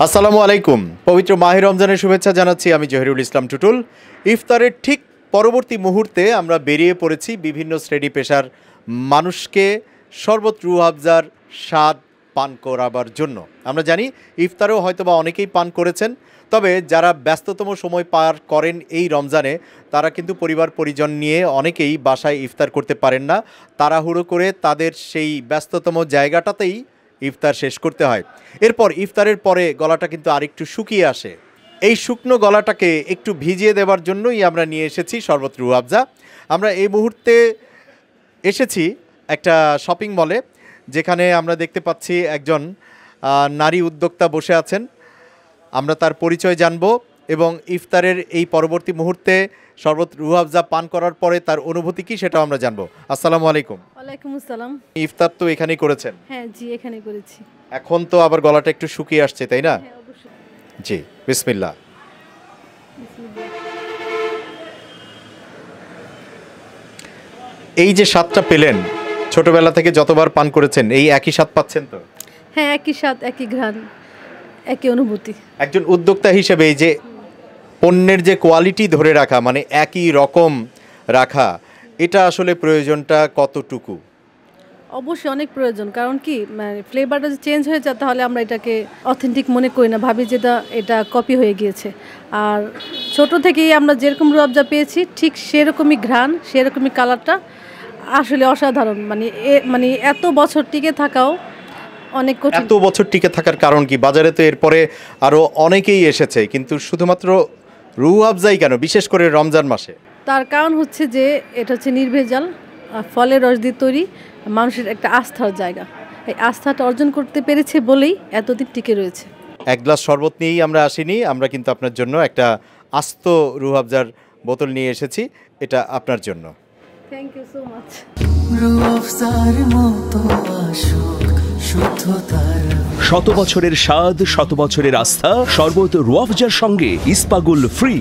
আসসালামু আলাইকুম। পবিত্র মাহে রমজানের শুভেচ্ছা জানাচ্ছি। আমি জহিরুল ইসলাম টুটুল। ইফতারের ঠিক পরবর্তী মুহূর্তে আমরা বেরিয়ে পড়েছি বিভিন্ন শ্রেণী পেশার মানুষকে শরবত রুহ আফজার স্বাদ পান করাবার জন্য। আমরা জানি ইফতারেও হয়তোবা অনেকেই পান করেছেন, তবে যারা ব্যস্ততম সময় পার করেন এই রমজানে তারা কিন্তু পরিবার পরিজন নিয়ে অনেকেই বাসায় ইফতার করতে পারেন না। তাড়াহুড়ো করে তাদের সেই ব্যস্ততম জায়গাটাতেই ইফতার শেষ করতে হয়। এরপর ইফতারের পরে গলাটা কিন্তু আরেকটু শুকিয়ে আসে। এই শুকনো গলাটাকে একটু ভিজিয়ে দেওয়ার জন্যই আমরা নিয়ে এসেছি শরবত রুহ আফজা। আমরা এই মুহূর্তে এসেছি একটা শপিং মলে, যেখানে আমরা দেখতে পাচ্ছি একজন নারী উদ্যোক্তা বসে আছেন। আমরা তার পরিচয় জানব এবং ইফতারের এই পরবর্তী মুহূর্তে শরবত রুহ আফজা পান করার পরে তার অনুভূতি কি সেটাও আমরা জানবো। আসসালামু আলাইকুম। ওয়ালাইকুম আসসালাম। ইফতার তো এখানেই করেছেন? হ্যাঁ জি, এখানেই করেছি। এখন তো আবার গলাটা একটু শুকিয়ে আসছে, তাই না? হ্যাঁ অবশ্যই। জি, বিসমিল্লাহ। এই যে স্বাদটা পেলেন, ছোটবেলা থেকে যতবার পান করেছেন এই একই স্বাদ পাচ্ছেন তো? হ্যাঁ, একই স্বাদ, একই ঘ্রাণ, একই অনুভূতি। একজন উদ্যোক্তা হিসেবে এই যে পণ্যের যে কোয়ালিটি ধরে রাখা, মানে একই রকম রাখা, এটা আসলে প্রয়োজনটা কতটুকু? অবশ্যই অনেক প্রয়োজন। কারণ কি, মানে ফ্লেভারটা যদি চেঞ্জ হয়ে যায় তাহলে আমরা এটাকে অথেন্টিক মনে করি না, ভাবি যে এটা কপি হয়ে গিয়েছে। আর ছোট থেকেই আমরা যেরকম রুহ আফজা পেয়েছি ঠিক সেরকমই ঘ্রাণ, সেরকমই কালারটা আসলে অসাধারণ। মানে এত বছর টিকে থাকাও অনেক কঠিন। এত বছর টিকে থাকার কারণ কি? বাজারে তো এরপরে আরও অনেকেই এসেছে, কিন্তু শুধুমাত্র রুহ আফজাই কেন, বিশেষ করে রমজান মাসে? তার কারণ হচ্ছে যে এটা হচ্ছে নির্ভেজাল, ফলের রস দিয়ে তৈরি, মানুষের একটা আস্থার জায়গা। এই আস্থাটা অর্জন করতে পেরেছে বলেই এতদিন টিকে রয়েছে। এক গ্লাস শরবত নিয়েই আমরা আসিনি, আমরা কিন্তু আপনার জন্য একটা আস্ত রুহ আফজার বোতল নিয়ে এসেছি। এটা আপনার জন্য। Thank you so much. শত বছরের স্বাদ, শত বছরের আস্থা, শরবত রুহ আফজার সঙ্গে ইস্পাগুল ফ্রি।